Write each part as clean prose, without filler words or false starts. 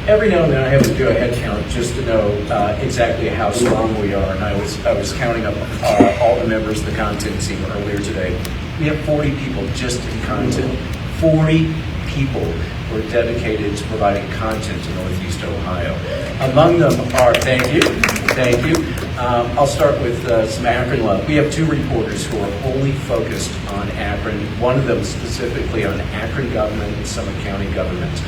Every now and then I have to do a head count just to know exactly how strong we are, and I was counting up all the members of the content team earlier today. We have 40 people just in content. 40 people who are dedicated to providing content to Northeast Ohio. Among them are, thank you. I'll start with some Akron love. We have 2 reporters who are wholly focused on Akron, one of them specifically on Akron government and Summit County government.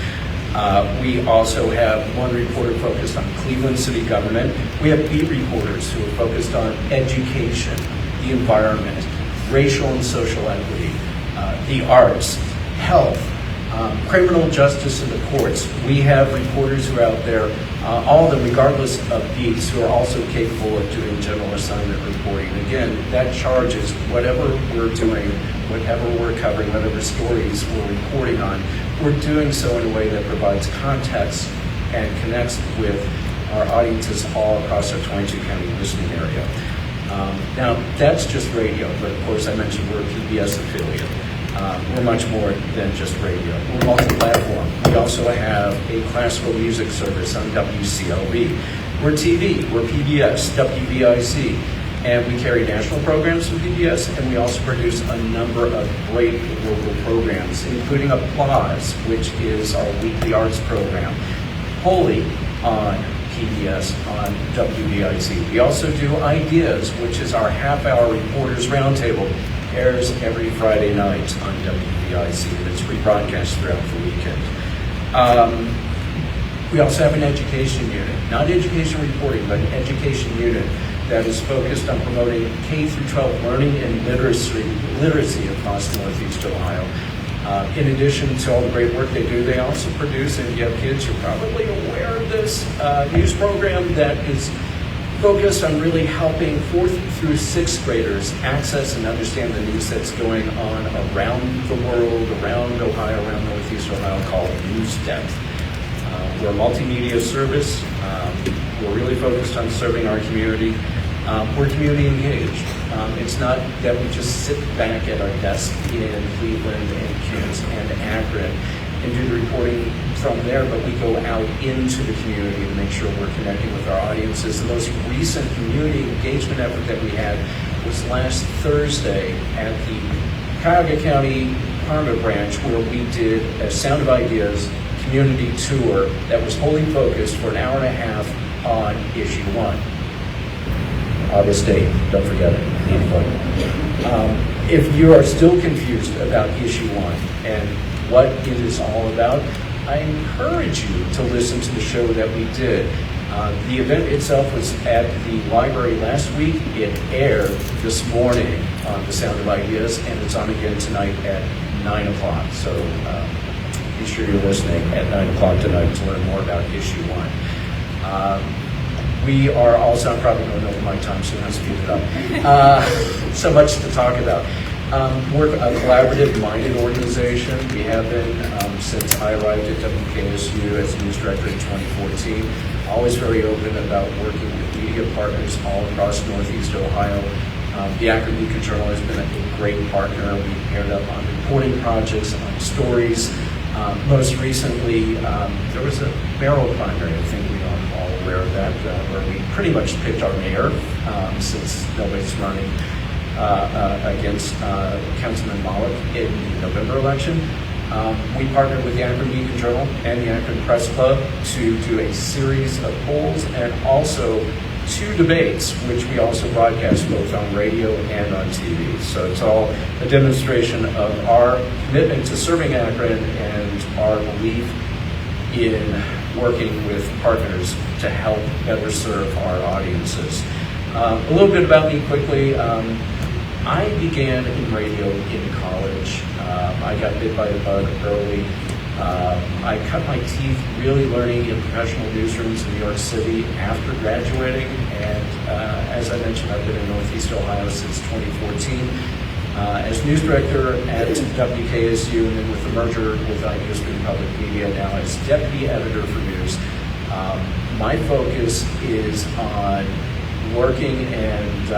We also have 1 reporter focused on Cleveland city government. We have beat reporters who are focused on education, the environment, racial and social equity, the arts, health, criminal justice in the courts. We have reporters who are out there, all of them regardless of beats, who are also capable of doing general assignment reporting. And again, that charge is whatever we're doing, whatever we're covering, whatever stories we're reporting on, we're doing so in a way that provides context and connects with our audiences all across our 22-county listening area. Now, that's just radio, but of course I mentioned we're a PBS affiliate. We're much more than just radio. We're multi-platform. We also have a classical music service on WCLB. We're TV, we're PBS, WVIC, and we carry national programs from PBS, and we also produce a number of great local programs, including Applause, which is our weekly arts program, wholly on PBS on WVIC. We also do Ideas, which is our half-hour reporters roundtable, airs every Friday night on WVIC, and it's rebroadcast throughout the weekend. We also have an education unit, not education reporting, but an education unit that is focused on promoting K-12 learning and literacy across Northeast Ohio. In addition to all the great work they do, they also produce, and if you have kids, you're probably aware of this news program that is focused on really helping 4th through 6th graders access and understand the news that's going on around the world, around Ohio, around Northeast Ohio, called News Depth. We're a multimedia service. We're really focused on serving our community. We're community engaged. It's not that we just sit back at our desk in Cleveland and Kent and Akron and do the reporting from there, but we go out into the community to make sure we're connecting with our audiences. The most recent community engagement effort that we had was last Thursday at the Cuyahoga County Parma branch, where we did a Sound of Ideas community tour that was wholly focused for an hour and a half on Issue 1. August 8th, don't forget it. If you are still confused about Issue 1 and what it is all about, I encourage you to listen to the show that we did. The event itself was at the library last week. It aired this morning on The Sound of Ideas, and it's on again tonight at 9 o'clock. So be sure you're listening at 9 o'clock tonight to learn more about Issue 1. We are also, I'm probably going over my time, so I'm going to speed it up. So much to talk about. We're a collaborative-minded organization. We have been since I arrived at WKSU as news director in 2014. Always very open about working with media partners all across Northeast Ohio. The Akron Beacon Journal has been a great partner. We paired up on reporting projects, on stories. Most recently, there was a mayoral primary. I think we are all aware of that, where we pretty much picked our mayor since nobody's running against Councilman Malik in the November election. We partnered with the Akron Beacon Journal and the Akron Press Club to do a series of polls and also 2 debates, which we also broadcast both on radio and on TV. So it's all a demonstration of our commitment to serving Akron and our belief in working with partners to help better serve our audiences. A little bit about me quickly. I began in radio in college. I got bit by the bug early. I cut my teeth really learning in professional newsrooms in New York City after graduating, and as I mentioned, I've been in Northeast Ohio since 2014 as news director at WKSU, and then with the merger with Ideastream Public Media, now as deputy editor for news. My focus is on working and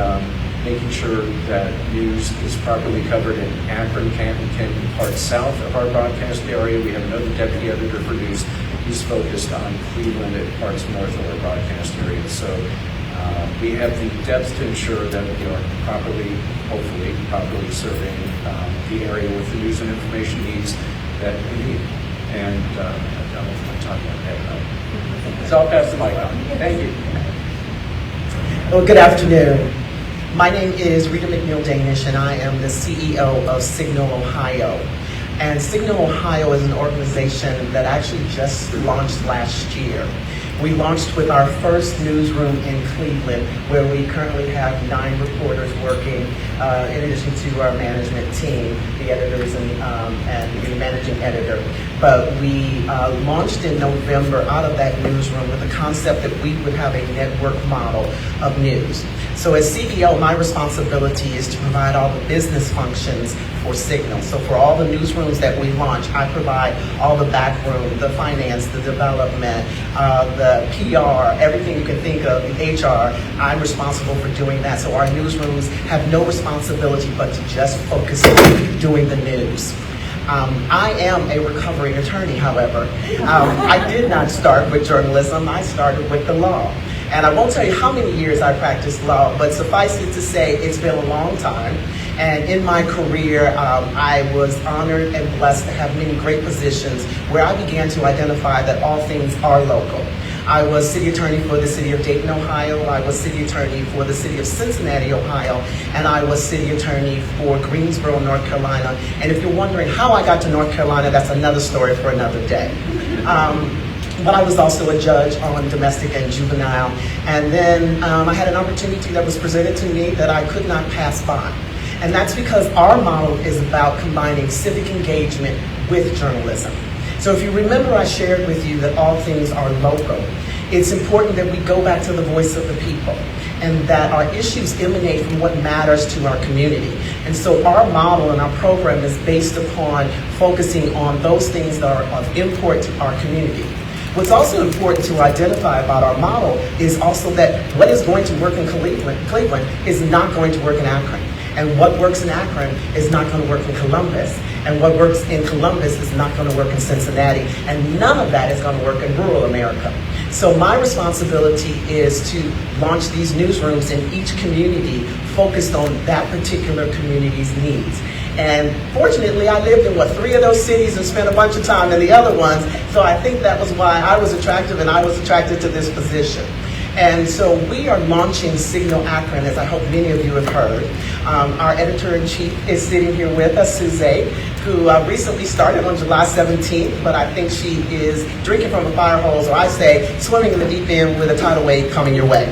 making sure that news is properly covered in Akron, Canton, Kenton, parts south of our broadcast area. We have another deputy editor for news. He's focused on Cleveland and parts north of our broadcast area. So we have the depth to ensure that we are hopefully properly serving the area with the news and information needs that we need. And I don't know if I'm talking about that. So I'll pass the mic on. Thank you. Well, good afternoon. My name is Rita McNeil Danish, and I am the CEO of Signal Ohio. And Signal Ohio is an organization that actually just launched last year. We launched with our first newsroom in Cleveland, where we currently have 9 reporters working, in addition to our management team, the editors and the managing editor. But we launched in November out of that newsroom with the concept that we would have a network model of news. So as CEO, my responsibility is to provide all the business functions for Signal. So for all the newsrooms that we launch, I provide all the backroom, the finance, the development, the PR, everything you can think of, the HR. I'm responsible for doing that. So our newsrooms have no responsibility but to just focus on doing the news. I am a recovering attorney, however. I did not start with journalism. I started with the law. And I won't tell you how many years I practiced law, but suffice it to say, it's been a long time. And in my career, I was honored and blessed to have many great positions where I began to identify that all things are local. I was city attorney for the city of Dayton, Ohio. I was city attorney for the city of Cincinnati, Ohio. And I was city attorney for Greensboro, North Carolina. And if you're wondering how I got to North Carolina, that's another story for another day. But I was also a judge on domestic and juvenile. And then I had an opportunity that was presented to me that I could not pass by. And that's because our model is about combining civic engagement with journalism. So if you remember, I shared with you that all things are local. It's important that we go back to the voice of the people and that our issues emanate from what matters to our community. And so our model and our program is based upon focusing on those things that are of import to our community. What's also important to identify about our model is also that what is going to work in Cleveland is not going to work in Akron. And what works in Akron is not going to work in Columbus. And what works in Columbus is not going to work in Cincinnati. And none of that is going to work in rural America. So my responsibility is to launch these newsrooms in each community focused on that particular community's needs. And fortunately, I lived in, 3 of those cities and spent a bunch of time in the other ones. So I think that was why I was attractive and I was attracted to this position. And so we are launching Signal Akron, as I hope many of you have heard. Our editor-in-chief is sitting here with us, Suzette, who recently started on July 17th, but I think she is drinking from a fire hose, or I say swimming in the deep end with a tidal wave coming your way.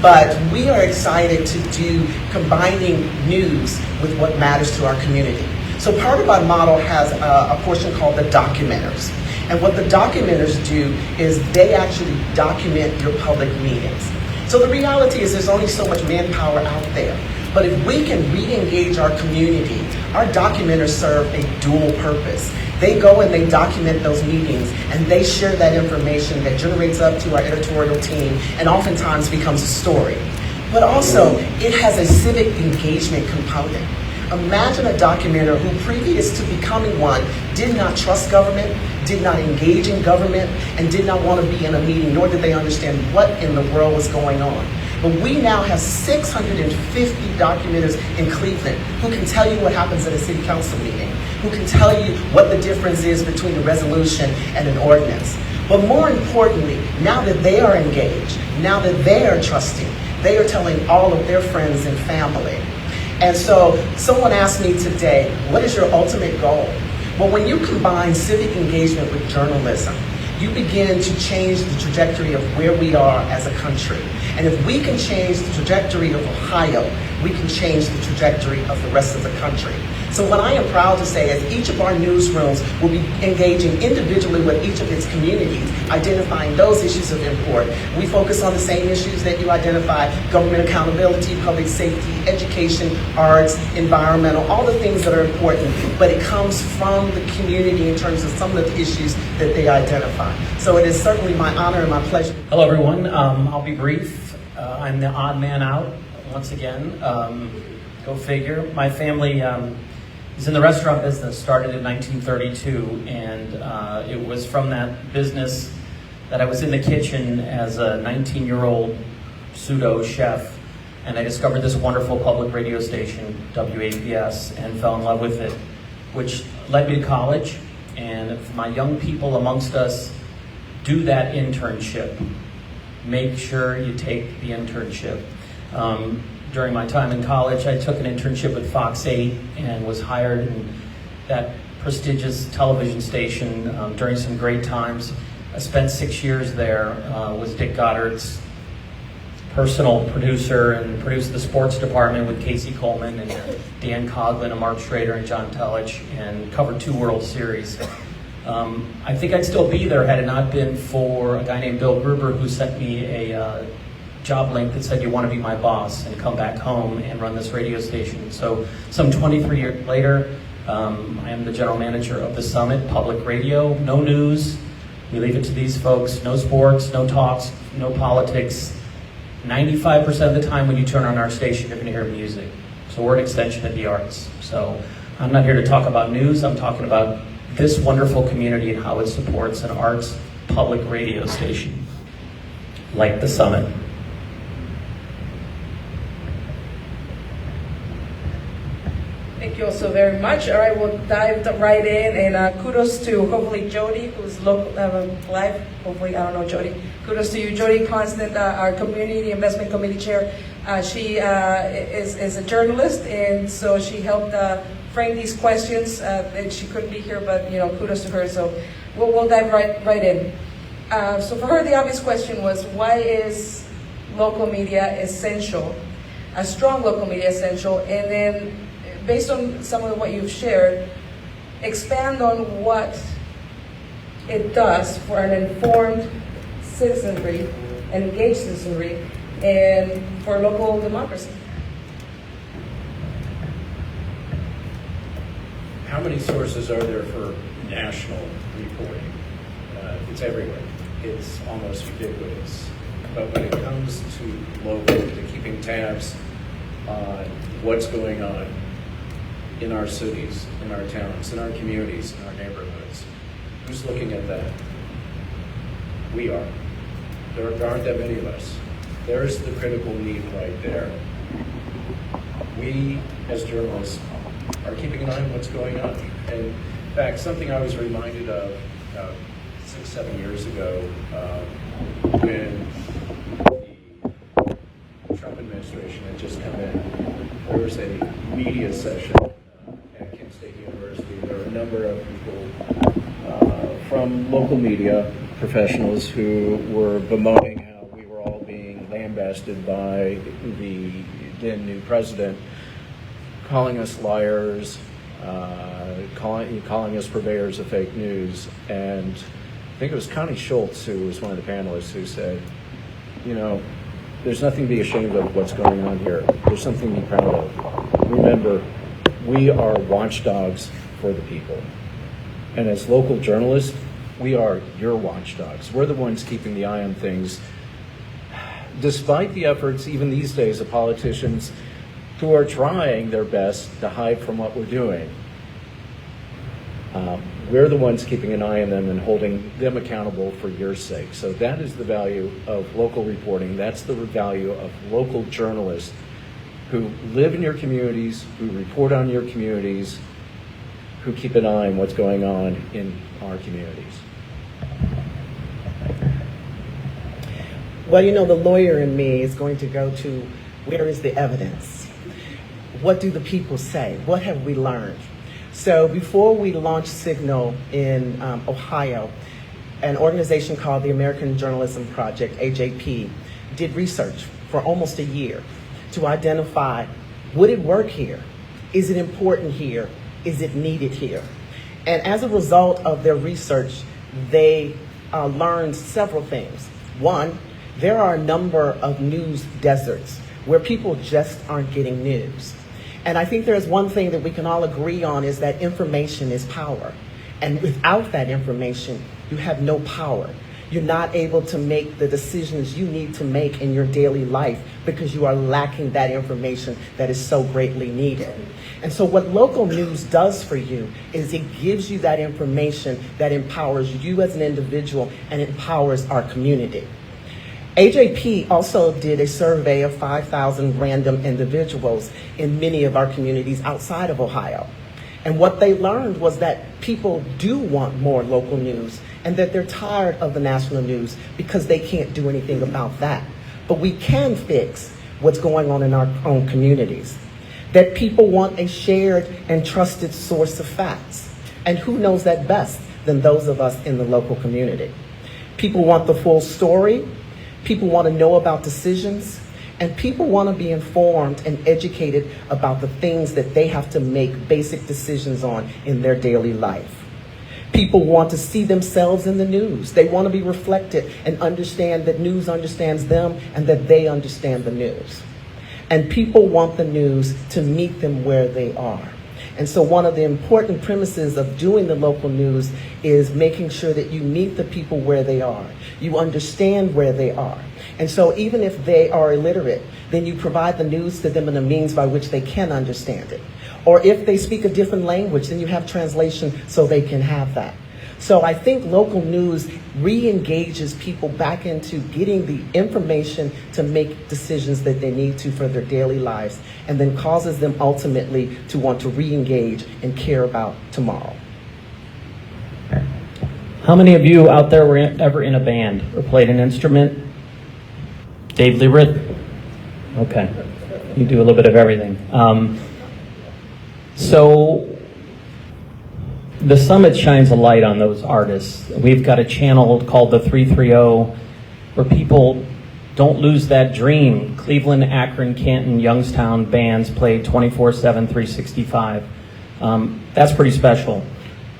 But we are excited to do combining news with what matters to our community. So part of our model has a portion called the documenters. And what the documenters do is they actually document your public meetings. So the reality is there's only so much manpower out there. But if we can re-engage our community, our documenters serve a dual purpose. They go and they document those meetings and they share that information that generates up to our editorial team and oftentimes becomes a story. But also, it has a civic engagement component. Imagine a documenter who, previous to becoming one, did not trust government, did not engage in government, and did not want to be in a meeting, nor did they understand what in the world was going on. But we now have 650 documenters in Cleveland who can tell you what happens at a city council meeting, who can tell you what the difference is between a resolution and an ordinance. But more importantly, now that they are engaged, now that they are trusting, they are telling all of their friends and family. And so someone asked me today, what is your ultimate goal? Well, when you combine civic engagement with journalism, you begin to change the trajectory of where we are as a country. And if we can change the trajectory of Ohio, we can change the trajectory of the rest of the country. So what I am proud to say is each of our newsrooms will be engaging individually with each of its communities, identifying those issues of import. We focus on the same issues that you identify: government accountability, public safety, education, arts, environmental, all the things that are important, but it comes from the community in terms of some of the issues that they identify. So it is certainly my honor and my pleasure. Hello, everyone. I'll be brief. I'm the odd man out once again. Go figure. My family is in the restaurant business, started in 1932, and it was from that business that I was in the kitchen as a 19-year-old pseudo chef, and I discovered this wonderful public radio station, WAPS, and fell in love with it, which led me to college. And for my young people amongst us, do that internship. Make sure you take the internship. During my time in college, I took an internship with Fox 8 and was hired in that prestigious television station during some great times. I spent 6 years there, was Dick Goddard's personal producer, and produced the sports department with Casey Coleman and Dan Coughlin and Mark Schrader and John Telich, and covered 2 World Series. I think I'd still be there had it not been for a guy named Bill Gruber, who sent me a job link that said, "You want to be my boss and come back home and run this radio station." So some 23 years later, I am the general manager of the Summit Public Radio. No news. We leave it to these folks. No sports, no talks, no politics. 95% of the time when you turn on our station, you're going to hear music. So we're an extension of the arts. So I'm not here to talk about news. I'm talking about this wonderful community and how it supports an arts public radio station like the Summit. Thank you all so very much. All right, we'll dive right in, and kudos to hopefully Jody, who's live. Hopefully, I don't know Jody. Kudos to you, Jody Constant, our community investment committee chair. She is a journalist, and so she helped frame these questions. And she couldn't be here, but kudos to her. So we'll dive right in. So for her, the obvious question was, why is local media essential? A strong local media essential, and then, based on some of what you've shared, expand on what it does for an informed citizenry, an engaged citizenry, and for local democracy. How many sources are there for national reporting? It's everywhere. It's almost ubiquitous. But when it comes to local, to keeping tabs on what's going on in our cities, in our towns, in our communities, in our neighborhoods, who's looking at that? We are. There aren't that many of us. There's the critical need right there. We, as journalists, are keeping an eye on what's going on. And in fact, something I was reminded of 6-7 years ago when the Trump administration had just come in, there was a media session at Kent State University. There were a number of people from local media professionals who were bemoaning how we were all being lambasted by the then new president, calling us liars, calling us purveyors of fake news. And I think it was Connie Schultz, who was one of the panelists, who said, there's nothing to be ashamed of what's going on here. There's something to be proud of. Remember, we are watchdogs for the people. And as local journalists, we are your watchdogs. We're the ones keeping the eye on things. Despite the efforts, even these days, of politicians who are trying their best to hide from what we're doing, we're the ones keeping an eye on them and holding them accountable for your sake. So that is the value of local reporting. That's the value of local journalists who live in your communities, who report on your communities, who keep an eye on what's going on in our communities. Well, the lawyer in me is going to go to, where is the evidence? What do the people say? What have we learned? So before we launched Signal in Ohio, an organization called the American Journalism Project, AJP, did research for almost a year to identify, would it work here? Is it important here? Is it needed here? And as a result of their research, they learned several things. One, there are a number of news deserts where people just aren't getting news. And I think there's one thing that we can all agree on, is that information is power. And without that information, you have no power. You're not able to make the decisions you need to make in your daily life because you are lacking that information that is so greatly needed. And so what local news does for you is it gives you that information that empowers you as an individual and empowers our community. AJP also did a survey of 5,000 random individuals in many of our communities outside of Ohio. And what they learned was that people do want more local news and that they're tired of the national news because they can't do anything about that. But we can fix what's going on in our own communities. That people want a shared and trusted source of facts. And who knows that best than those of us in the local community? People want the full story. People want to know about decisions. And people want to be informed and educated about the things that they have to make basic decisions on in their daily life. People want to see themselves in the news. They want to be reflected and understand that news understands them and that they understand the news. And people want the news to meet them where they are. And so one of the important premises of doing the local news is making sure that you meet the people where they are. You understand where they are. And so even if they are illiterate, then you provide the news to them in a means by which they can understand it. Or if they speak a different language, then you have translation so they can have that. So I think local news re-engages people back into getting the information to make decisions that they need to for their daily lives, and then causes them ultimately to want to re-engage and care about tomorrow. How many of you out there were ever in a band or played an instrument? Dave Lee Rita? Okay. You do a little bit of everything. So the Summit shines a light on those artists. We've got a channel called the 330 where people don't lose that dream. Cleveland, Akron, Canton, Youngstown bands played 24/7, 365. That's pretty special.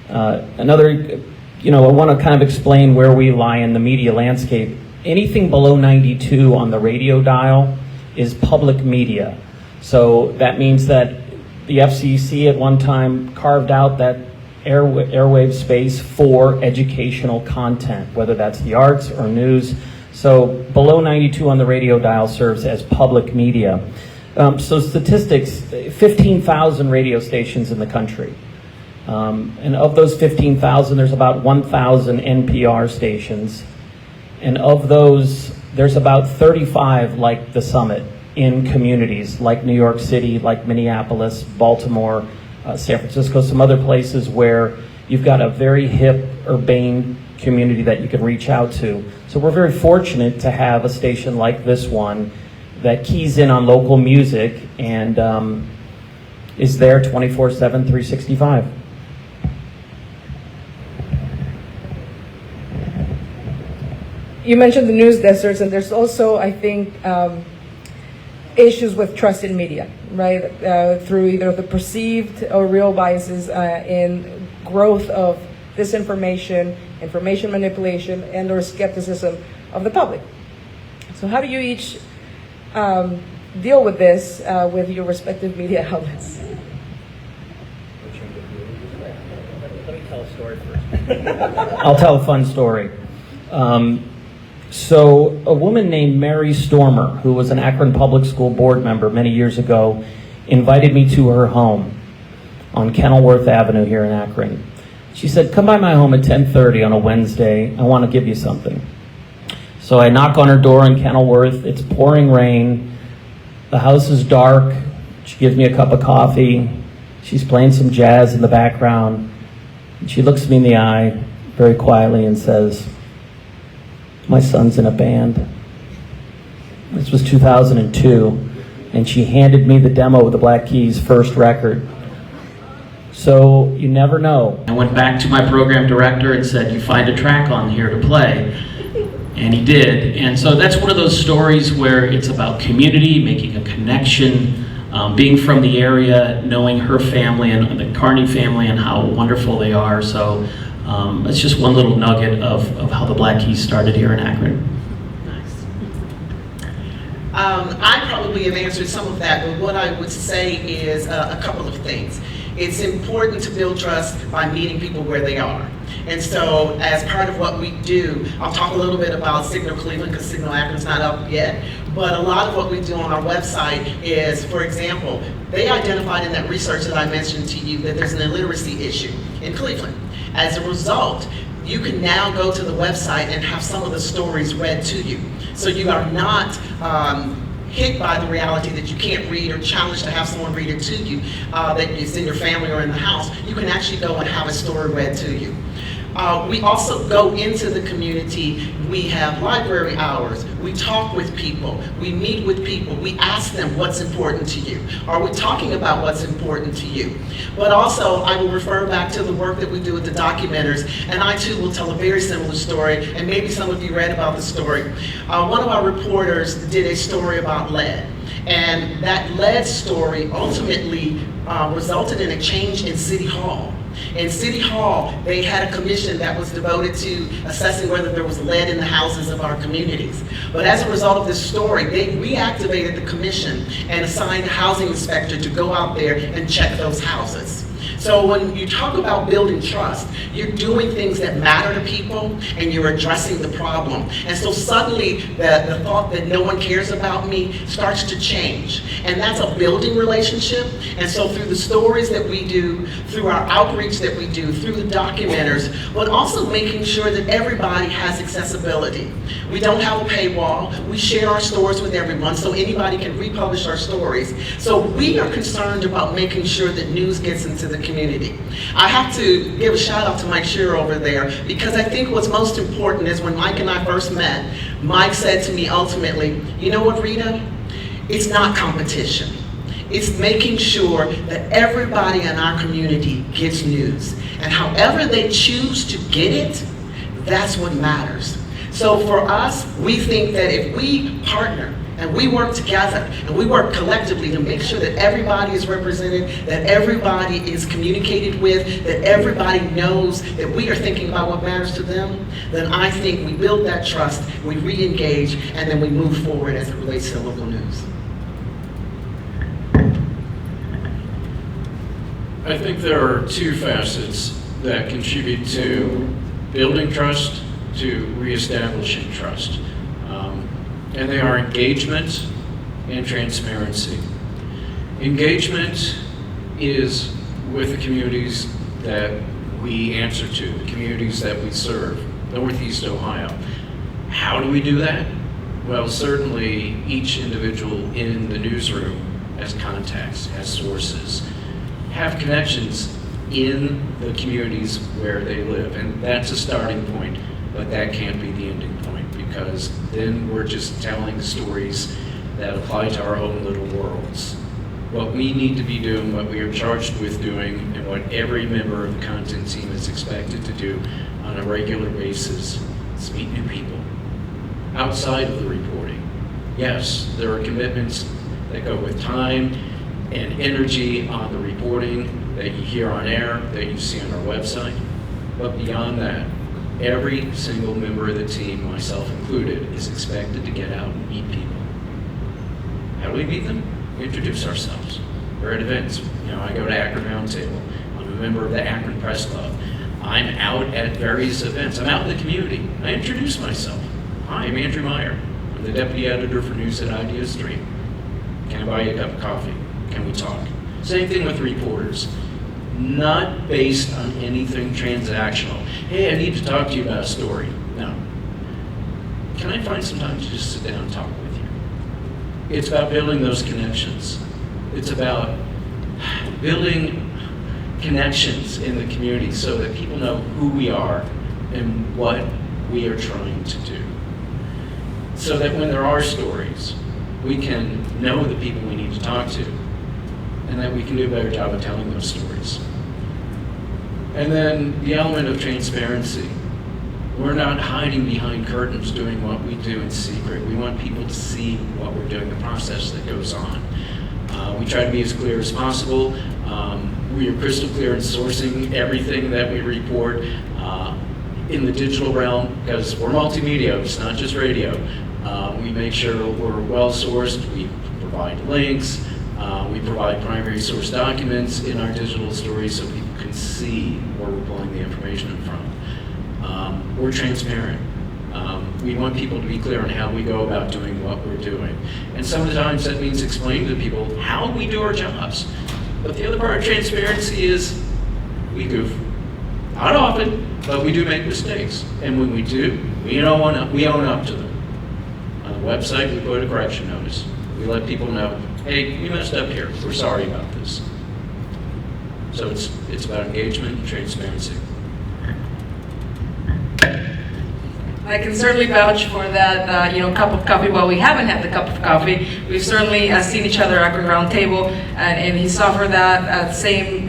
Another, I want to kind of explain where we lie in the media landscape. Anything below 92 on the radio dial is public media. So that means that the FCC at one time carved out that airwave space for educational content, whether that's the arts or news. So below 92 on the radio dial serves as public media. So statistics, 15,000 radio stations in the country. And of those 15,000, there's about 1,000 NPR stations. And of those, there's about 35 like the Summit in communities like New York City, like Minneapolis, Baltimore, San Francisco, some other places where you've got a very hip, urbane community that you can reach out to. So we're very fortunate to have a station like this one that keys in on local music and is there 24/7, 365. You mentioned the news deserts, and there's also, I think, issues with trust in media, right? Through either the perceived or real biases in growth of disinformation, information manipulation, and or skepticism of the public. So how do you each deal with this with your respective media outlets? Let me tell a story first. I'll tell a fun story. So a woman named Mary Stormer, who was an Akron Public School board member many years ago, invited me to her home on Kenilworth Avenue here in Akron. She said, come by my home at 10:30 on a Wednesday. I want to give you something. So I knock on her door in Kenilworth. It's pouring rain. The house is dark. She gives me a cup of coffee. She's playing some jazz in the background. And she looks me in the eye very quietly and says, my son's in a band. This was 2002, and she handed me the demo of the Black Keys' first record. So you never know. I went back to my program director and said, you find a track on here to play. And he did. And so that's one of those stories where it's about community, making a connection, being from the area, knowing her family and the Carney family and how wonderful they are. So it's just one little nugget of how the Black Keys started here in Akron. Nice. I probably have answered some of that, but what I would say is a couple of things. It's important to build trust by meeting people where they are. And so as part of what we do, I'll talk a little bit about Signal Cleveland because Signal Akron's not up yet, but a lot of what we do on our website is, for example, they identified in that research that I mentioned to you that there's an illiteracy issue in Cleveland. As a result, you can now go to the website and have some of the stories read to you. So you are not hit by the reality that you can't read or challenged to have someone read it to you, that is in your family or in the house. You can actually go and have a story read to you. We also go into the community. We have library hours. We talk with people. We meet with people. We ask them what's important to you. Are we talking about what's important to you? But also, I will refer back to the work that we do with the documenters, and I too will tell a very similar story, and maybe some of you read about the story. One of our reporters did a story about lead, and that lead story ultimately resulted in a change in City Hall. In City Hall, they had a commission that was devoted to assessing whether there was lead in the houses of our communities. But as a result of this story, they reactivated the commission and assigned a housing inspector to go out there and check those houses. So when you talk about building trust, you're doing things that matter to people and you're addressing the problem. And so suddenly the thought that no one cares about me starts to change. And that's a building relationship. And so through the stories that we do, through our outreach that we do, through the documenters, but also making sure that everybody has accessibility. We don't have a paywall. We share our stories with everyone so anybody can republish our stories. So we are concerned about making sure that news gets into the community. I have to give a shout out to Mike Shearer over there because I think what's most important is when Mike and I first met, Mike said to me ultimately, you know what, Rita? It's not competition. It's making sure that everybody in our community gets news. And however they choose to get it, that's what matters. So for us, we think that if we partner and we work together and we work collectively to make sure that everybody is represented, that everybody is communicated with, that everybody knows that we are thinking about what matters to them, then I think we build that trust, we re-engage, and then we move forward as it relates to local news. I think there are two facets that contribute to building trust, to reestablishing trust. And they are engagement and transparency. Engagement is with the communities that we answer to, the communities that we serve, Northeast Ohio. How do we do that? Well, certainly each individual in the newsroom has contacts, has sources, have connections in the communities where they live, and that's a starting point, but that can't be the ending point, because then we're just telling stories that apply to our own little worlds. What we need to be doing, what we are charged with doing, and what every member of the content team is expected to do on a regular basis is meet new people outside of the reporting. Yes, there are commitments that go with time and energy on the reporting that you hear on air, that you see on our website. But beyond that, every single member of the team, myself included, is expected to get out and meet people. How do we meet them? We introduce ourselves. We're at events. You know, I go to Akron Roundtable. I'm a member of the Akron Press Club. I'm out at various events. I'm out in the community. I introduce myself. Hi, I'm Andrew Meyer. I'm the deputy editor for news at Ideastream. Can I buy you a cup of coffee? Can we talk? Same thing with reporters. Not based on anything transactional. Hey, I need to talk to you about a story. No. Can I find some time to just sit down and talk with you? It's about building those connections. It's about building connections in the community so that people know who we are and what we are trying to do. So that when there are stories, we can know the people we need to talk to, and that we can do a better job of telling those stories. And then the element of transparency. We're not hiding behind curtains doing what we do in secret. We want people to see what we're doing, the process that goes on. We try to be as clear as possible. We are crystal clear in sourcing everything that we report in the digital realm, because we're multimedia, it's not just radio. We make sure we're well sourced. We provide links. We provide primary source documents in our digital stories so people can see where we're pulling the information from. We're transparent. We want people to be clear on how we go about doing what we're doing. And sometimes that means explaining to people how we do our jobs. But the other part of transparency is we goof. Not often, but we do make mistakes. And when we do, we own up to them. On the website, we put a correction notice. We let people know, hey, we messed up here. We're sorry about this. So it's about engagement and transparency. I can certainly vouch for that, cup of coffee. While we haven't had the cup of coffee, we've certainly seen each other at the round table, and he's offered that same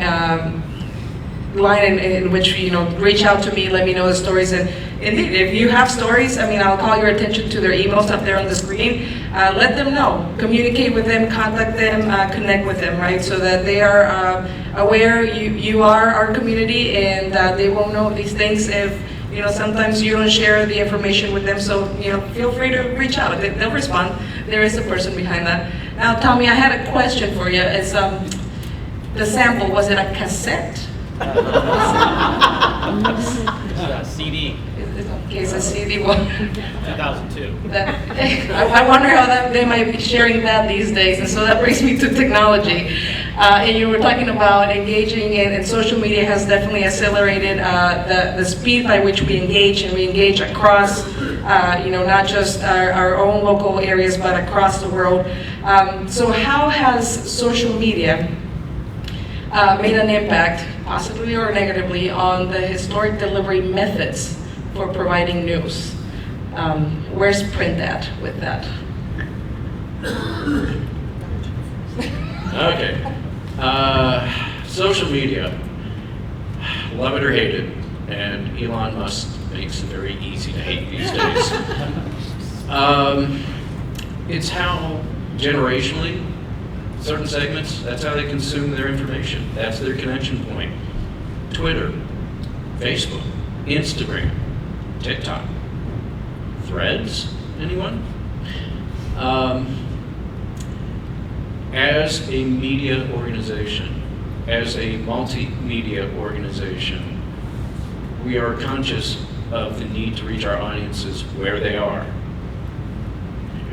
line in which, reach out to me, let me know the stories. And indeed, if you have stories, I'll call your attention to their emails up there on the screen. Let them know, communicate with them, contact them, connect with them, right? So that they are aware you are our community, and they won't know these things if, sometimes you don't share the information with them. So, feel free to reach out. They'll respond. There is a person behind that. Now, Tommy, I had a question for you. It's the sample, was it a cassette? CD. Okay, it's a CD one. 2002. I wonder how they might be sharing that these days. And so that brings me to technology. And you were talking about engaging, and social media has definitely accelerated the speed by which we engage, and we engage across, not just our own local areas, but across the world. So how has social media made an impact, positively or negatively, on the historic delivery methods for providing news? Where's print at with that? Okay. Social media, love it or hate it, and Elon Musk makes it very easy to hate these days. It's how, generationally, certain segments, that's how they consume their information. That's their connection point. Twitter, Facebook, Instagram, TikTok, Threads, anyone? As a media organization, as a multimedia organization, we are conscious of the need to reach our audiences where they are.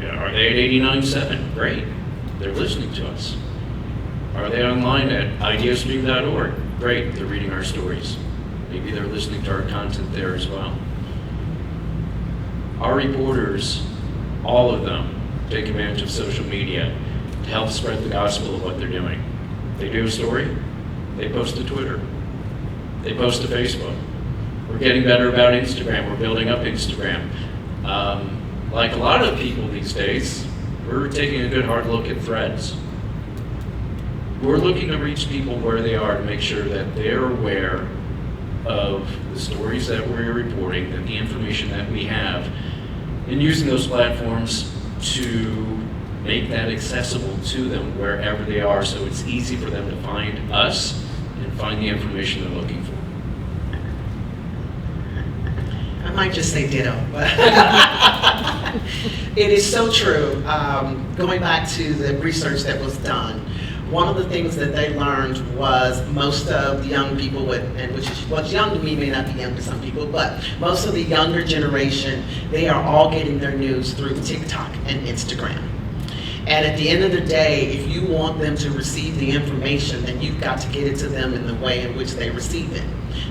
Are they at 89.7? Great. They're listening to us. Are they online at ideastream.org? Great, they're reading our stories. Maybe they're listening to our content there as well. Our reporters, all of them, take advantage of social media to help spread the gospel of what they're doing. They do a story, they post to Twitter, they post to Facebook. We're getting better about Instagram, we're building up Instagram. Like a lot of people these days, we're taking a good hard look at Threads. We're looking to reach people where they are to make sure that they're aware of the stories that we're reporting, that the information that we have, and using those platforms to make that accessible to them wherever they are, so it's easy for them to find us and find the information they're looking for. I might just say ditto. It is so true. Going back to the research that was done, one of the things that they learned was most of the young people, and which is what's young to me may not be young to some people, but most of the younger generation, they are all getting their news through TikTok and Instagram. And at the end of the day, if you want them to receive the information, then you've got to get it to them in the way in which they receive it.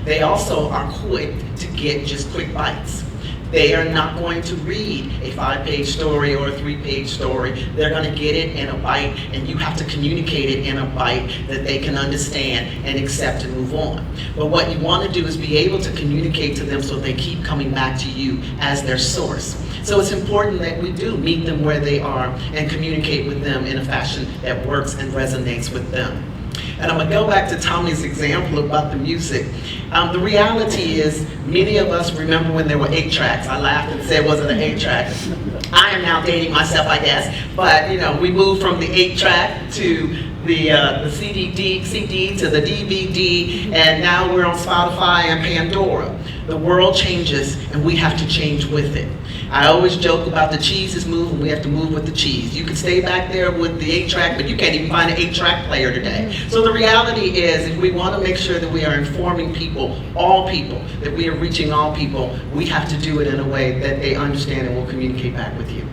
They also are quick to get just quick bites. They are not going to read a 5-page story or a 3-page story. They're going to get it in a bite, and you have to communicate it in a bite that they can understand and accept and move on. But what you want to do is be able to communicate to them so they keep coming back to you as their source. So it's important that we do meet them where they are and communicate with them in a fashion that works and resonates with them. And I'm going to go back to Tommy's example about the music. The reality is, many of us remember when there were 8 tracks. I laughed and said, was it an 8-track? I am now dating myself, I guess. But, we moved from the 8-track to the CD to the DVD, and now we're on Spotify and Pandora. The world changes, and we have to change with it. I always joke about the cheese is moving, we have to move with the cheese. You can stay back there with the 8-track, but you can't even find an 8-track player today. So the reality is, if we want to make sure that we are informing people, all people, that we are reaching all people, we have to do it in a way that they understand and will communicate back with you.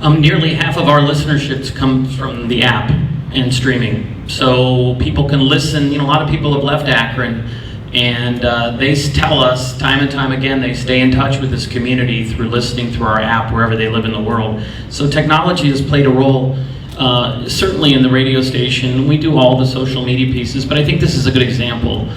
Nearly half of our listenerships comes from the app and streaming. So people can listen. A lot of people have left Akron, and they tell us time and time again they stay in touch with this community through listening through our app wherever they live in the world. So technology has played a role, certainly in the radio station. We do all the social media pieces, but I think this is a good example.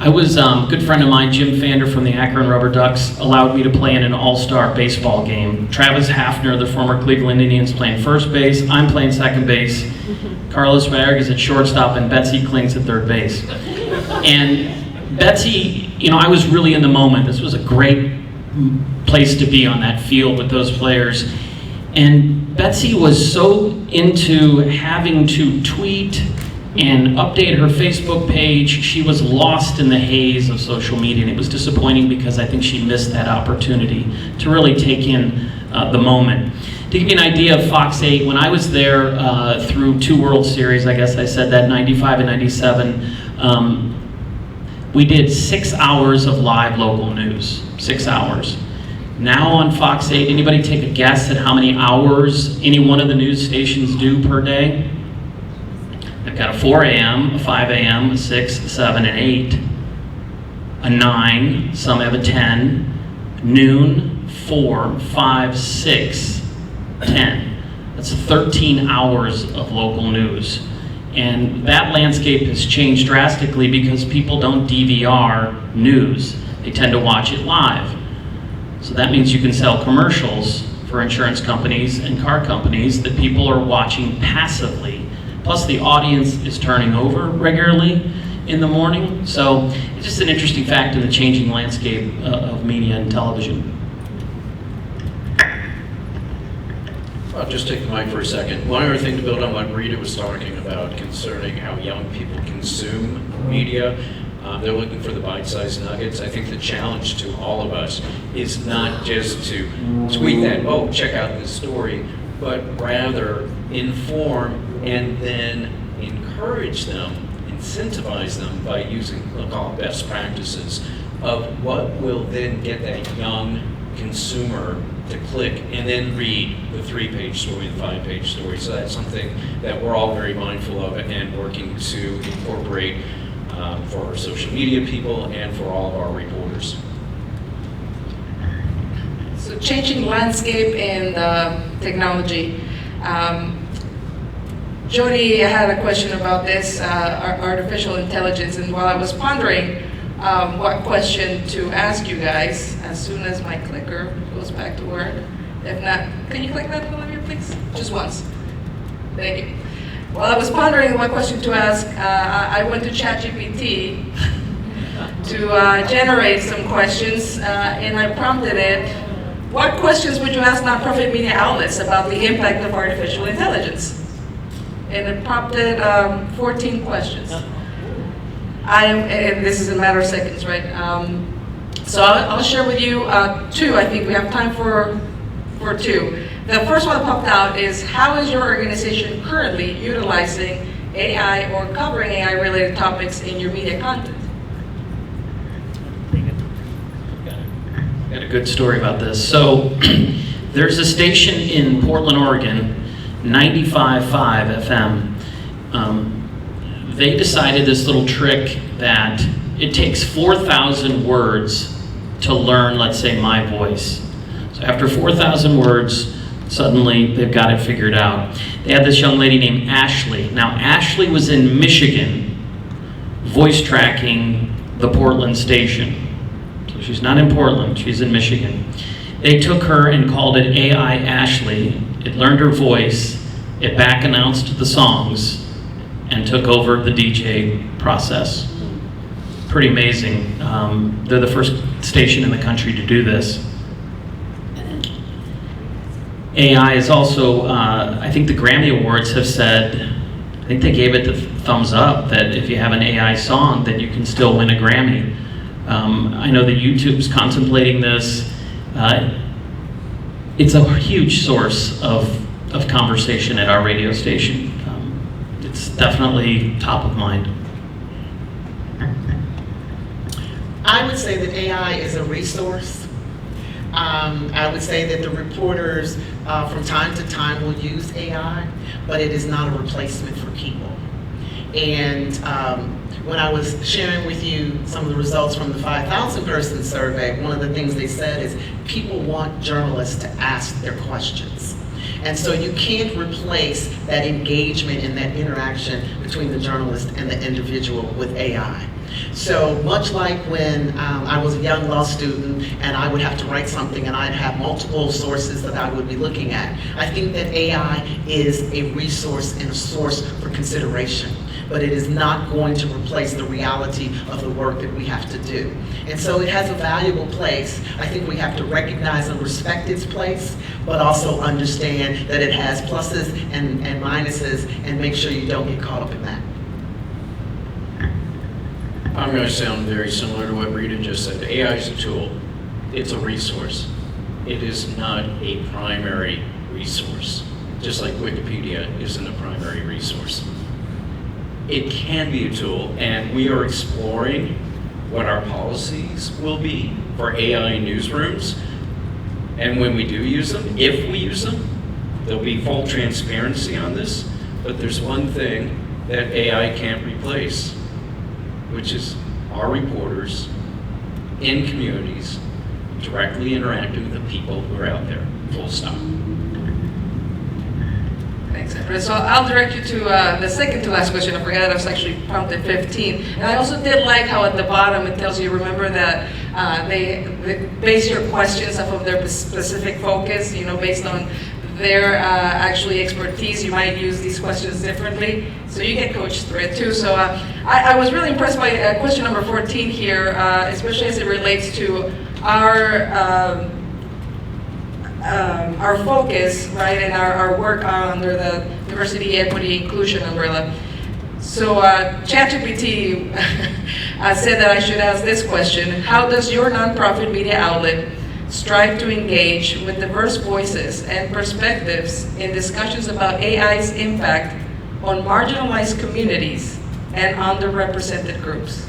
I was, a good friend of mine, Jim Fander from the Akron Rubber Ducks, allowed me to play in an all-star baseball game. Travis Hafner, the former Cleveland Indians, playing first base. I'm playing second base. Carlos Meyer is at shortstop, and Betsy Kling's at third base. And Betsy, I was really in the moment. This was a great place to be on that field with those players. And Betsy was so into having to tweet and update her Facebook page. She was lost in the haze of social media, and it was disappointing because I think she missed that opportunity to really take in the moment. To give you an idea of Fox 8, when I was there through 2 World Series, I guess I said that, 95 and 97, we did 6 hours of live local news, 6 hours. Now on Fox 8, anybody take a guess at how many hours any one of the news stations do per day? They've got a 4 a.m., a 5 a.m., a 6, a 7, and 8, a 9, some have a 10, noon, 4, 5, 6, 10. That's 13 hours of local news. And that landscape has changed drastically because people don't DVR news. They tend to watch it live. So that means you can sell commercials for insurance companies and car companies that people are watching passively. Plus the audience is turning over regularly in the morning. So it's just an interesting fact in the changing landscape of media and television. I'll just take the mic for a second. One other thing to build on what Rita was talking about concerning how young people consume media. They're looking for the bite-sized nuggets. I think the challenge to all of us is not just to tweet that, oh, check out this story, but rather inform and then encourage them, incentivize them by using, we'll call it best practices, of what will then get that young consumer to click and then read the 3-page story, the 5-page story. So that's something that we're all very mindful of and working to incorporate for our social media people and for all of our reporters. So changing landscape and technology. Jody had a question about this, artificial intelligence, and while I was pondering what question to ask you guys, as soon as my clicker goes back to work, if not, can you click that, Olivia, please? Just once. Thank you. While I was pondering what question to ask, I went to ChatGPT to generate some questions, and I prompted it, what questions would you ask nonprofit media outlets about the impact of artificial intelligence? And it prompted 14 questions. And this is a matter of seconds, right? So I'll share with you 2. I think we have time for 2. The first one that popped out is, how is your organization currently utilizing AI or covering AI-related topics in your media content? Got a good story about this. So there's a station in Portland, Oregon, 95.5 FM. They decided this little trick that it takes 4,000 words to learn, let's say, my voice. So after 4,000 words, suddenly they've got it figured out. They had this young lady named Ashley. Now, Ashley was in Michigan voice tracking the Portland station. So she's not in Portland, she's in Michigan. They took her and called it AI Ashley. It learned her voice, it back announced the songs, and took over the DJ process. Pretty amazing. They're the first station in the country to do this. AI is also, I think the Grammy Awards have said, I think they gave it the thumbs up that if you have an AI song, that you can still win a Grammy. I know that YouTube's contemplating this. It's a huge source of conversation at our radio station. It's definitely top of mind. I would say that AI is a resource. I would say that the reporters from time to time will use AI, but it is not a replacement for people. And when I was sharing with you some of the results from the 5,000 person survey, one of the things they said is people want journalists to ask their questions. And so you can't replace that engagement and that interaction between the journalist and the individual with AI. So much like when I was a young law student and I would have to write something and I'd have multiple sources that I would be looking at, I think that AI is a resource and a source for consideration, but it is not going to replace the reality of the work that we have to do. And so it has a valuable place. I think we have to recognize and respect its place, but also understand that it has pluses and minuses, and make sure you don't get caught up in that. I'm going to sound very similar to what Rita just said. AI is a tool. It's a resource. It is not a primary resource, just like Wikipedia isn't a primary resource. It can be a tool, and we are exploring what our policies will be for AI newsrooms. And when we do use them, if we use them, there'll be full transparency on this. But there's one thing that AI can't replace, which is our reporters in communities directly interacting with the people who are out there, full stop. Thanks, Andrea. So I'll direct you to the second to last question. I forgot I was actually prompted 15. And I also did like how at the bottom it tells you, remember that they base your questions off of their specific focus, based on their actually expertise. You might use these questions differently. So you get coached through it too. So I was really impressed by question number 14 here, especially as it relates to our focus, right, and our work under the diversity, equity, inclusion umbrella. So ChatGPT said that I should ask this question: how does your nonprofit media outlet strive to engage with diverse voices and perspectives in discussions about AI's impact on marginalized communities and underrepresented groups?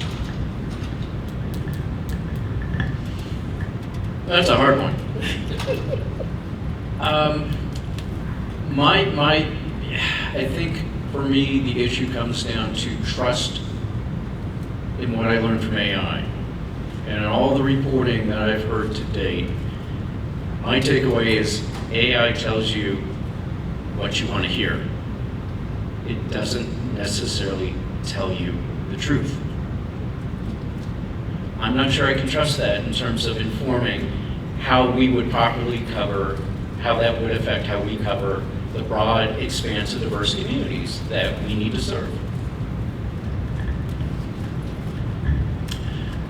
That's a hard one. I think for me, the issue comes down to trust in what I learned from AI. And in all the reporting that I've heard to date, my takeaway is AI tells you what you want to hear. It doesn't necessarily tell you the truth. I'm not sure I can trust that in terms of informing how we would properly cover, how that would affect how we cover the broad expanse of diverse communities that we need to serve.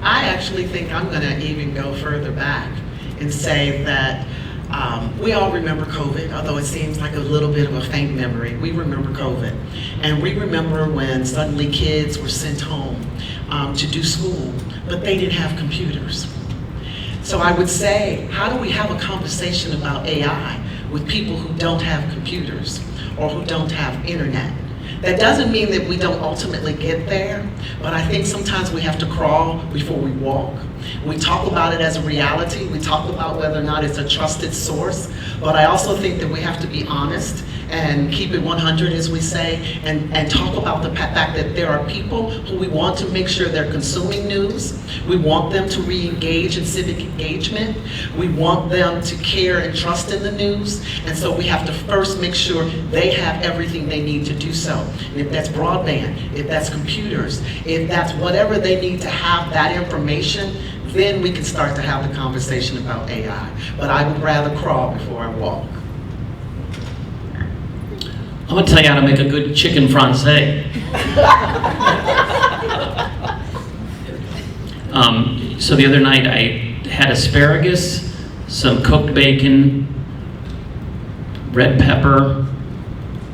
I actually think I'm going to even go further back and say that we all remember COVID, although it seems like a little bit of a faint memory. We remember COVID. And we remember when suddenly kids were sent home to do school, but they didn't have computers. So I would say, how do we have a conversation about AI with people who don't have computers or who don't have internet? That doesn't mean that we don't ultimately get there, but I think sometimes we have to crawl before we walk. We talk about it as a reality. We talk about whether or not it's a trusted source, but I also think that we have to be honest and keep it 100, as we say, and talk about the fact that there are people who we want to make sure they're consuming news. We want them to re-engage in civic engagement. We want them to care and trust in the news. And so we have to first make sure they have everything they need to do so. And if that's broadband, if that's computers, if that's whatever they need to have that information, then we can start to have the conversation about AI. But I would rather crawl before I walk. I'm going to tell you how to make a good chicken francais. So the other night I had asparagus, some cooked bacon, red pepper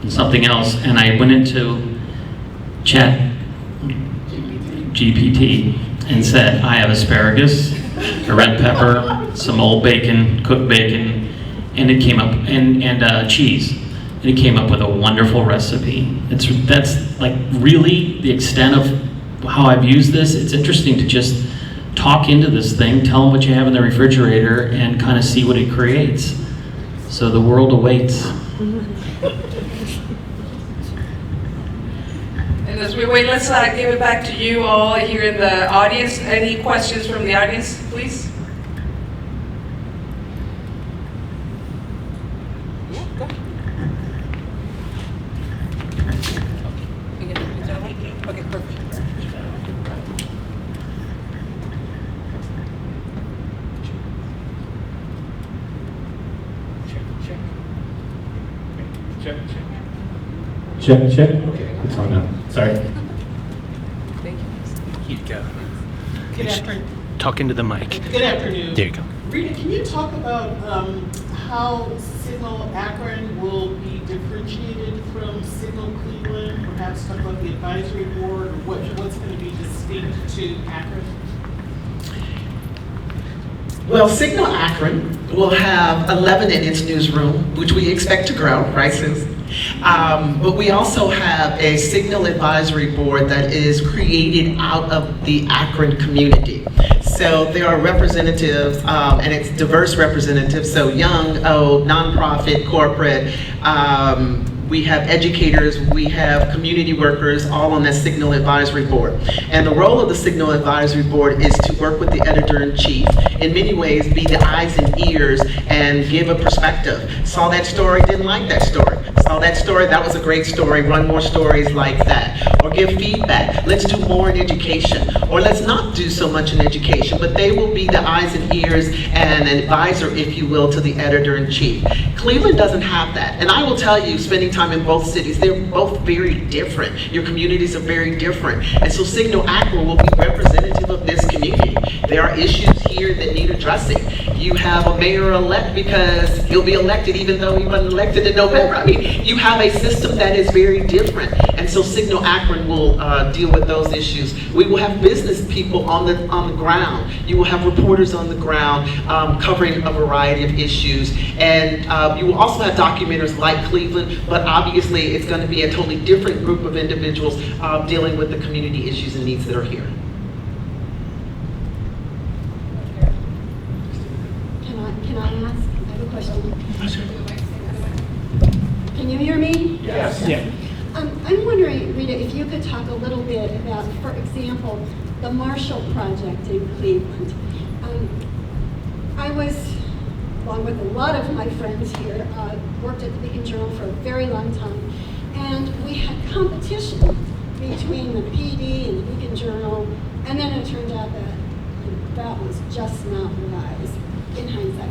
and something else, and I went into Chat GPT and said, I have asparagus, a red pepper, some old bacon, cooked bacon, and it came up, and cheese. And it came up with a wonderful recipe. That's like really the extent of how I've used this. It's interesting to just talk into this thing, tell them what you have in the refrigerator, and kind of see what it creates. So the world awaits. And as we wait, let's give it back to you all here in the audience. Any questions from the audience, please? Okay, perfect. Check. Okay, it's on now. Sorry. Thank you. You go. Good afternoon. Talk into the mic. Good afternoon. There you go. Rita, can you talk about how Signal Akron will be differentiated from Signal Cleveland? Perhaps talk about the advisory board, or what's going to be distinct to Akron? Well, Signal Akron will have 11 in its newsroom, which we expect to grow, right, Susan? But we also have a Signal advisory board that is created out of the Akron community. So there are representatives, and it's diverse representatives, so young, old, nonprofit, corporate, we have educators, we have community workers, all on that Signal Advisory Board. And the role of the Signal Advisory Board is to work with the editor-in-chief, in many ways be the eyes and ears and give a perspective. Saw that story, didn't like that story. Saw that story, that was a great story, run more stories like that. Or give feedback, let's do more in education. Or let's not do so much in education, but they will be the eyes and ears and an advisor, if you will, to the editor-in-chief. Cleveland doesn't have that. And I will tell you, spending time in both cities, they're both very different. Your communities are very different. And so Signal Akron will be representative of this community. There are issues here that need addressing. You have a mayor-elect because he'll be elected even though he wasn't elected in November. I mean, you have a system that is very different. And so Signal Akron will deal with those issues. We will have business people on the ground. You will have reporters on the ground covering a variety of issues. And you will also have documenters like Cleveland, but obviously it's going to be a totally different group of individuals dealing with the community issues and needs that are here. Can I ask? I have a question. Can you hear me? Yes. Yeah. I'm wondering, Rita, if you could talk a little bit about, for example, the Marshall Project in Cleveland. I was, along with a lot of my friends here, worked at the Beacon Journal for a very long time, and we had competition between the PD and the Beacon Journal, and then it turned out that that was just not wise in hindsight.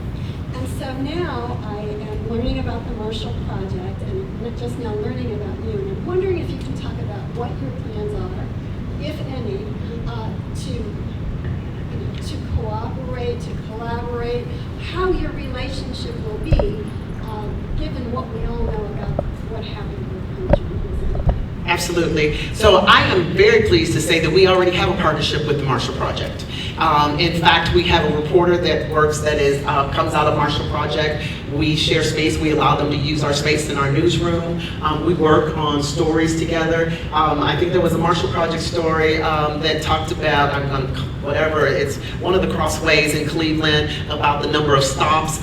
And so now I am learning about the Marshall Project, and just now learning about you, and I'm wondering if you can talk about what your plans are, if any, to cooperate, to collaborate, how your relationship will be, given what we all know about what happened with journalism. Absolutely. So I am very pleased to say that we already have a partnership with the Marshall Project. In fact, we have a reporter that works, that is comes out of Marshall Project. We share space. We allow them to use our space in our newsroom. We work on stories together. I think there was a Marshall Project story that talked about, whatever, it's one of the crossways in Cleveland about the number of stops.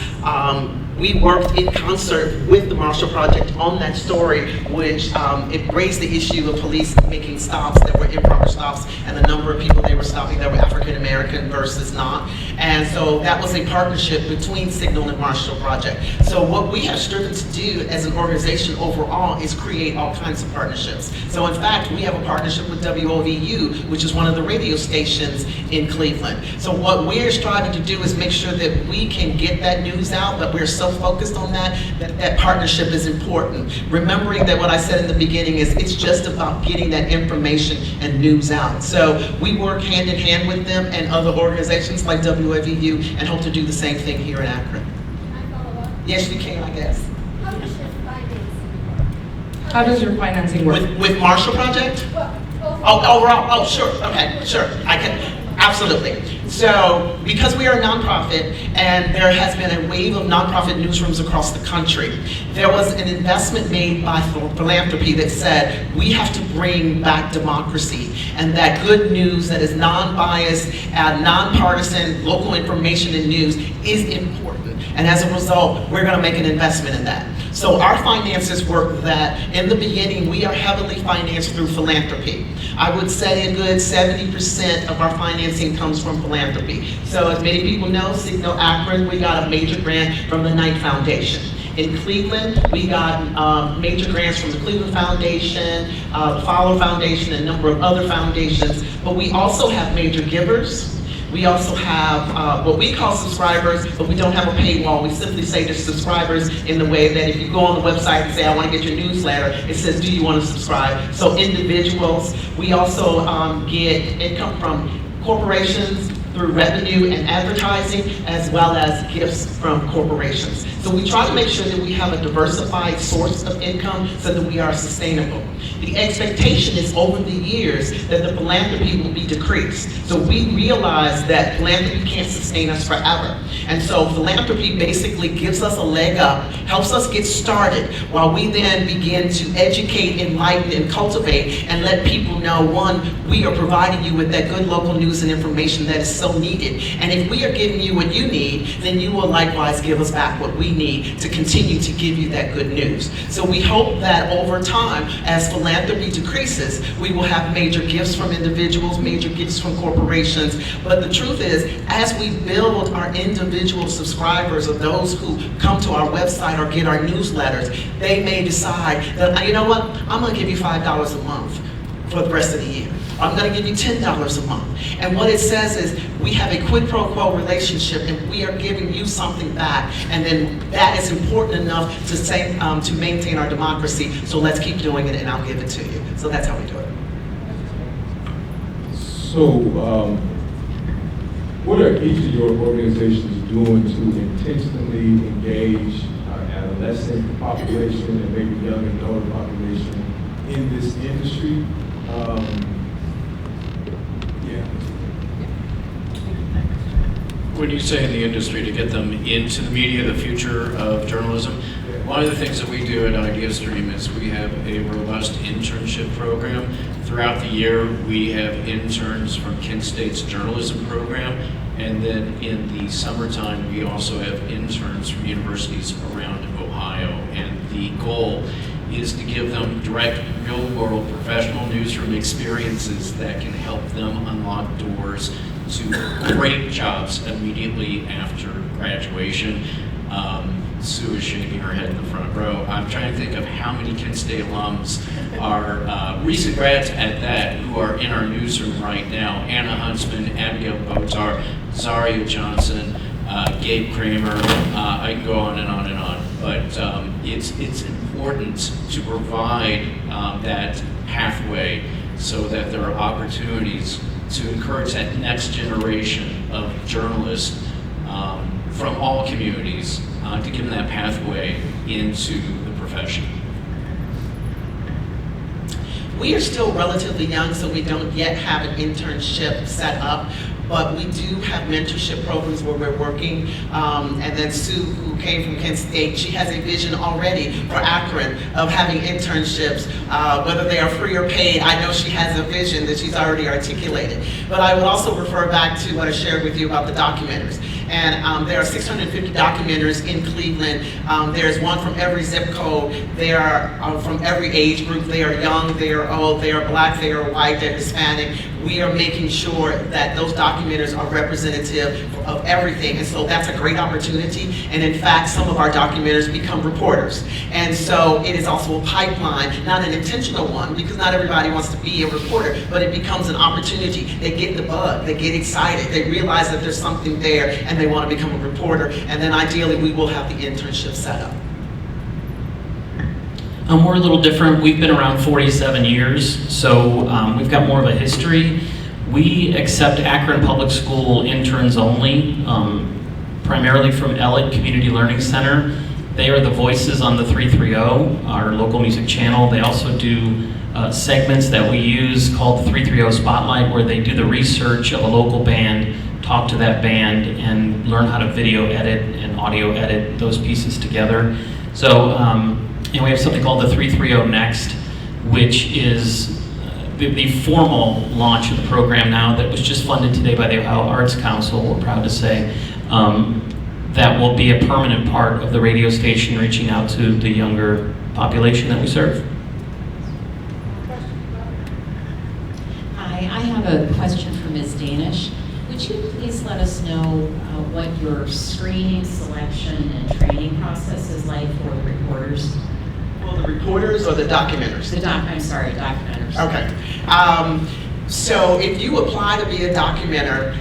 We worked in concert with the Marshall Project on that story, which it raised the issue of police making stops that were improper stops and the number of people they were stopping that were African American versus not. And so that was a partnership between Signal and Marshall Project. So what we have striven to do as an organization overall is create all kinds of partnerships. So in fact, we have a partnership with WOVU, which is one of the radio stations in Cleveland. So what we're striving to do is make sure that we can get that news out, but we're so focused on that partnership is important. Remembering that what I said in the beginning is it's just about getting that information and news out. So we work hand in hand with them and other organizations like WAVU and hope to do the same thing here in Akron. Can I follow up? Yes, you can, I guess. How does your financing How does your financing work? With Marshall Project? work? Well, Oh, overall, oh, sure, okay, sure, I can, absolutely. So, because we are a nonprofit, and there has been a wave of nonprofit newsrooms across the country, there was an investment made by philanthropy that said, we have to bring back democracy, and that good news that is non-biased, nonpartisan, local information and news is important. And as a result, we're gonna make an investment in that. So our finances work that, in the beginning, we are heavily financed through philanthropy. I would say a good 70% of our financing comes from philanthropy. So as many people know, Signal Akron, we got a major grant from the Knight Foundation. In Cleveland, we got major grants from the Cleveland Foundation, the Fowler Foundation, and a number of other foundations. But we also have major givers. We also have what we call subscribers, but we don't have a paywall. We simply say to subscribers in the way that if you go on the website and say, I want to get your newsletter, it says, do you want to subscribe? So individuals. We also get income from corporations through revenue and advertising, as well as gifts from corporations. So we try to make sure that we have a diversified source of income so that we are sustainable. The expectation is over the years that the philanthropy will be decreased. So we realize that philanthropy can't sustain us forever. And so philanthropy basically gives us a leg up, helps us get started, while we then begin to educate, enlighten, and cultivate, and let people know, one, we are providing you with that good local news and information that is so needed. And if we are giving you what you need, then you will likewise give us back what we need to continue to give you that good news. So we hope that over time, as philanthropy decreases, we will have major gifts from individuals, major gifts from corporations. But the truth is, as we build our individual subscribers, or those who come to our website or get our newsletters, they may decide that, you know what, I'm gonna give you $5 a month for the rest of the year. I'm going to give you $10 a month. And what it says is we have a quid pro quo relationship, and we are giving you something back. And then that is important enough to say, to maintain our democracy. So let's keep doing it, and I'll give it to you. So that's how we do it. So, what are each of your organizations doing to intentionally engage our adolescent population and maybe young adult population in this industry? When you say in the industry, to get them into the media, the future of journalism, one of the things that we do at Ideastream is we have a robust internship program. Throughout the year, we have interns from Kent State's journalism program, and then in the summertime, we also have interns from universities around Ohio, and the goal is to give them direct, real-world professional newsroom experiences that can help them unlock doors to great jobs immediately after graduation. Sue is shaking her head in the front row. I'm trying to think of how many Kent State alums are recent grads at that who are in our newsroom right now. Anna Huntsman, Abigail Botar, Zaria Johnson, Gabe Kramer, I can go on and on and on. But it's important to provide that pathway so that there are opportunities to encourage that next generation of journalists from all communities to give them that pathway into the profession. We are still relatively young, so we don't yet have an internship set up, but we do have mentorship programs where we're working. And then Sue, who came from Kent State, she has a vision already for Akron of having internships, whether they are free or paid. I know she has a vision that she's already articulated. But I would also refer back to what I shared with you about the documenters. And there are 650 documenters in Cleveland. There's one from every zip code. They are from every age group. They are young, they are old, they are black, they are white, they're Hispanic. We are making sure that those documenters are representative of everything. And so that's a great opportunity. And in fact, some of our documenters become reporters. And so it is also a pipeline, not an intentional one, because not everybody wants to be a reporter, but it becomes an opportunity. They get the bug, they get excited, they realize that there's something there, and they want to become a reporter. And then ideally, we will have the internship set up. We're a little different. We've been around 47 years, so we've got more of a history. We accept Akron Public School interns only, primarily from Elliott Community Learning Center. They are the voices on the 330, our local music channel. They also do segments that we use called the 330 Spotlight, where they do the research of a local band, talk to that band, and learn how to video edit and audio edit those pieces together. So, and we have something called the 330 Next, which is the formal launch of the program now that was just funded today by the Ohio Arts Council, we're proud to say. That will be a permanent part of the radio station, reaching out to the younger population that we serve. Hi, I have a question for Ms. Danish. Would you please let us know what your screening, selection, and training process is like for the reporters? Well, the reporters or the documenters? Documenters. Okay. So if you apply to be a documenter,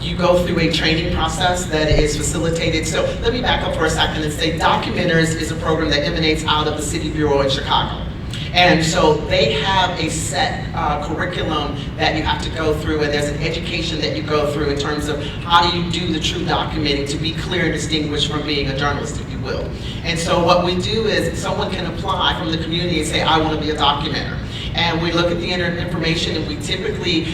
you go through a training process that is facilitated. So let me back up for a second and say Documenters is a program that emanates out of the City Bureau in Chicago. And so they have a set curriculum that you have to go through, and there's an education that you go through in terms of how do you do the true documenting to be clear and distinguished from being a journalist, if you will. And so what we do is someone can apply from the community and say, I want to be a documenter. And we look at the information, and we typically,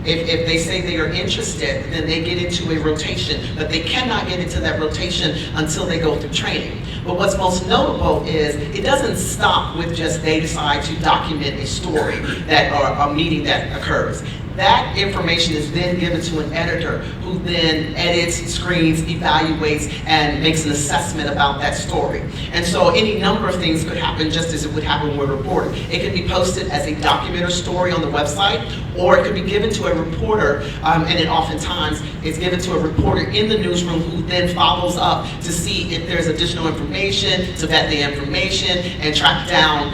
if they say they are interested, then they get into a rotation, but they cannot get into that rotation until they go through training. But what's most notable is it doesn't stop with just they decide to document a story that or a meeting that occurs. That information is then given to an editor who then edits, screens, evaluates, and makes an assessment about that story. And so any number of things could happen just as it would happen with a reporter. It could be posted as a documenter story on the website, or it could be given to a reporter, and then oftentimes it's given to a reporter in the newsroom who then follows up to see if there's additional information, to vet the information, and track down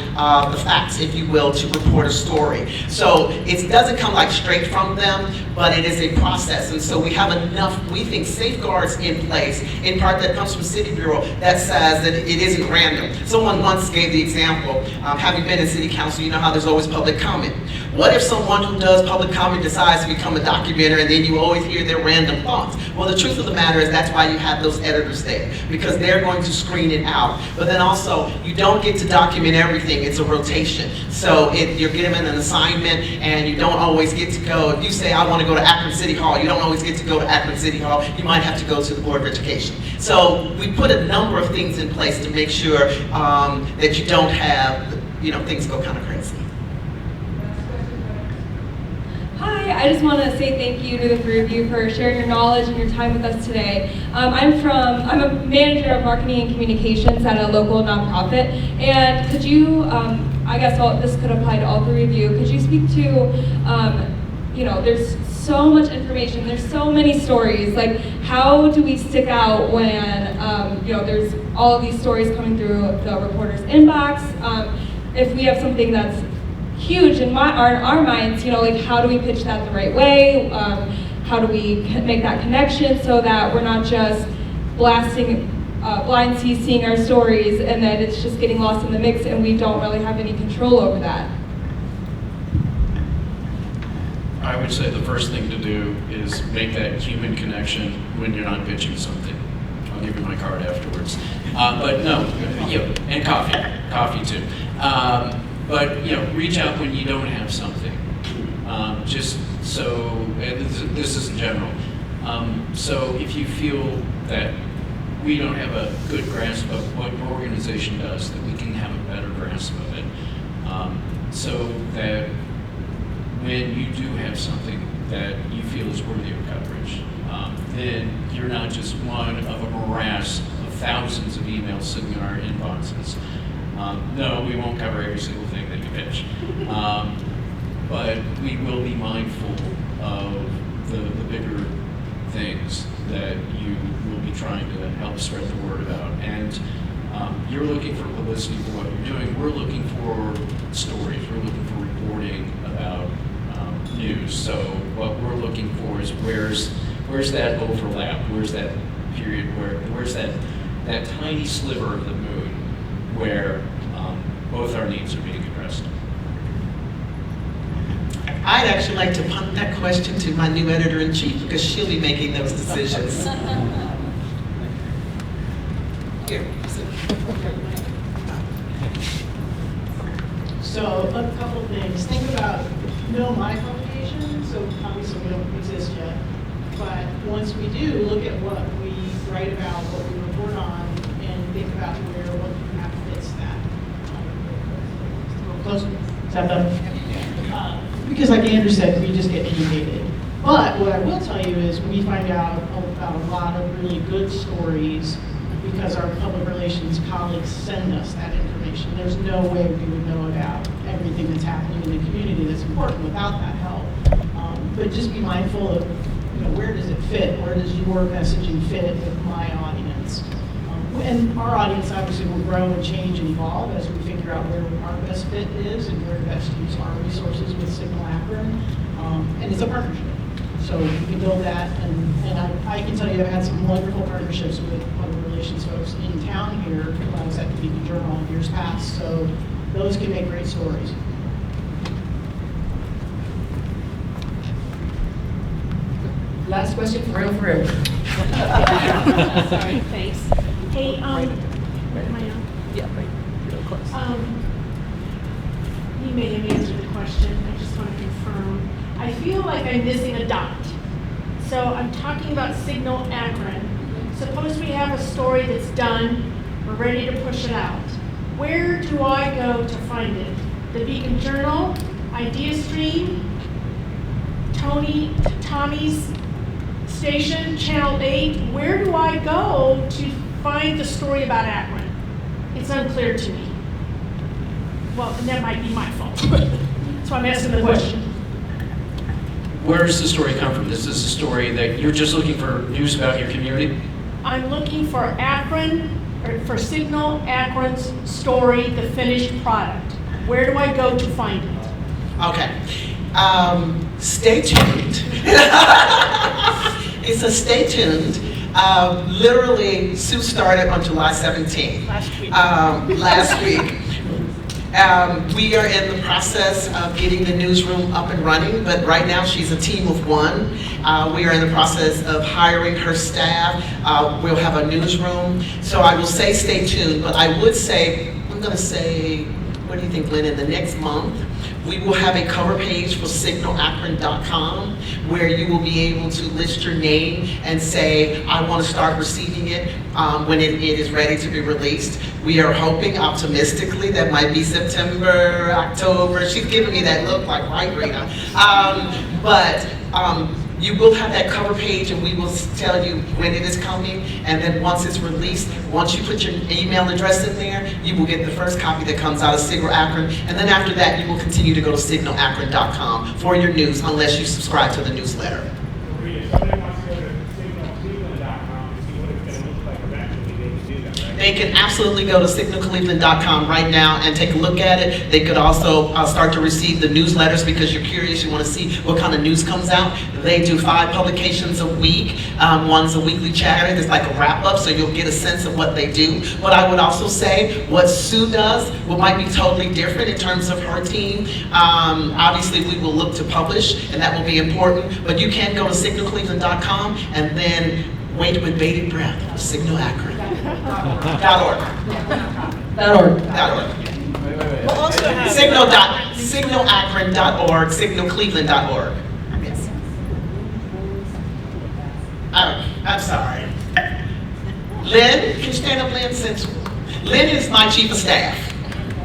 the facts, if you will, to report a story. So it doesn't come like straight from them, but it is a process. And so we have enough, we think, safeguards in place, in part that comes from City Bureau, that says that it isn't random. Someone once gave the example, having been in City Council, you know how there's always public comment. What if someone who does public comment decides to become a documenter, and then you always hear their random thoughts? Well, the truth of the matter is that's why you have those editors there, because they're going to screen it out. But then also, you don't get to document everything. It's a rotation. So you're given an assignment, and you don't always get to go. If you say, I want to go to Akron City Hall, you don't always get to go to Akron City Hall. You might have to go to the Board of Education. So we put a number of things in place to make sure that you don't have, things go kind of crazy. Hi, I just want to say thank you to the three of you for sharing your knowledge and your time with us today. I'm a manager of marketing and communications at a local nonprofit, and could you, I guess this could apply to all three of you, could you speak to, there's so much information, there's so many stories, like how do we stick out when, there's all of these stories coming through the reporter's inbox? If we have something that's huge in our minds, like how do we pitch that the right way? How do we make that connection so that we're not just blasting blind seeing our stories and then it's just getting lost in the mix and we don't really have any control over that? I would say the first thing to do is make that human connection when you're not pitching something. I'll give you my card afterwards. But no, and coffee too. But reach out when you don't have something. Just so, and this is in general. So if you feel that we don't have a good grasp of what your organization does, that we can have a better grasp of it, so that when you do have something that you feel is worthy of coverage, then you're not just one of a morass of thousands of emails sitting in our inboxes. No, we won't cover every single thing that you pitch, but we will be mindful of the bigger things that you will be trying to help spread the word about. And you're looking for publicity for what you're doing. We're looking for stories. We're looking for reporting about news. So what we're looking for is where's that overlap? Where's that period where's that tiny sliver of the moon where both our needs are being addressed? I'd actually like to punt that question to my new editor-in-chief because she'll be making those decisions. here. So a couple of things. Think about, my publication, so obviously we don't exist yet. But once we do, look at what we write about, what we report on, and think about what map fits that. A little closer. Is that better? Because like Andrew said, we just get inundated. But what I will tell you is we find out about a lot of really good stories because our public relations colleagues send us that information. There's no way we would know about everything that's happening in the community that's important without that help. But just be mindful of, where does it fit? Where does your messaging fit with my audience? And our audience obviously will grow and change and evolve as we figure out where our best fit is and where to best use our resources with Signal Akron. And it's a partnership. So we can build that, and I can tell you I've had some wonderful partnerships with public relations folks in town here when I was at the Beacon Journal in years past. So those can make great stories. Last question for real. Sorry, thanks. Hey, am I on? Yeah, right. Real close. You may have answered the question. I just want to confirm. I feel like I'm missing a dot. So I'm talking about Signal Akron. Suppose we have a story that's done. We're ready to push it out. Where do I go to find it? The Beacon Journal, Ideastream, Tommy's station, Channel 8. Where do I go to find the story about Akron? It's unclear to me. Well, and that might be my fault. So I'm asking the question. Where does the story come from? This is a story that you're just looking for news about your community? I'm looking for Akron, or for Signal Akron's story, the finished product. Where do I go to find it? Okay. Stay tuned. It says stay tuned. Literally, Sue started on July 17th. Last week. We are in the process of getting the newsroom up and running, but right now she's a team of one. We are in the process of hiring her staff. We'll have a newsroom. So I will say stay tuned, but I would say, I'm going to say, what do you think, Lynn, in the next month, we will have a cover page for signalakron.com where you will be able to list your name and say, I want to start receiving it when it is ready to be released. We are hoping optimistically that might be September, October. She's giving me that look like, right, Rita? You will have that cover page and we will tell you when it is coming, and then once it's released, once you put your email address in there, you will get the first copy that comes out of Signal Akron, and then after that you will continue to go to signalakron.com for your news unless you subscribe to the newsletter. They can absolutely go to signalcleveland.com right now and take a look at it. They could also start to receive the newsletters because you're curious, you want to see what kind of news comes out. They do 5 publications a week. One's a weekly chatter. It's like a wrap-up, so you'll get a sense of what they do. But I would also say what Sue does might be totally different in terms of her team. Obviously, we will look to publish, and that will be important. But you can go to signalcleveland.com and then wait with bated breath for Signal Akron. .org. We'll also have signalakron.org, signalcleveland.org. Yes. I'm sorry. Lynn, can you stand up, Lynn? Lynn is my chief of staff.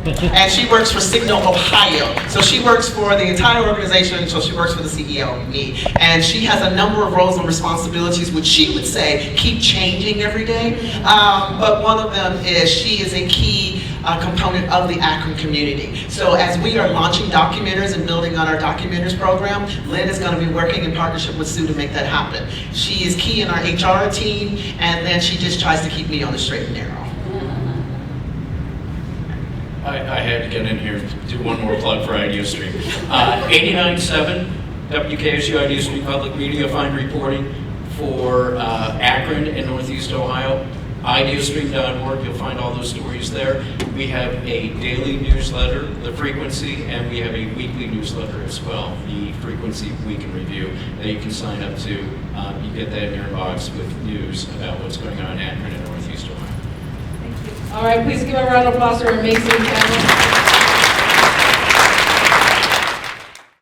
And she works for Signal Ohio. So she works for the entire organization, so she works for the CEO, me. And she has a number of roles and responsibilities, which she would say keep changing every day. But one of them is she is a key component of the Akron community. So as we are launching documenters and building on our documenters program, Lynn is going to be working in partnership with Sue to make that happen. She is key in our HR team, and then she just tries to keep me on the straight and narrow. I had to get in here to do one more plug for Ideastream. 89.7 WKSU Ideastream Public Media, find reporting for Akron and Northeast Ohio. Ideastream.org, you'll find all those stories there. We have a daily newsletter, The Frequency, and we have a weekly newsletter as well, The Frequency Week in Review, that you can sign up to. You get that in your inbox with news about what's going on in Akron and Northeast Ohio. All right, please give a round of applause for our amazing panel.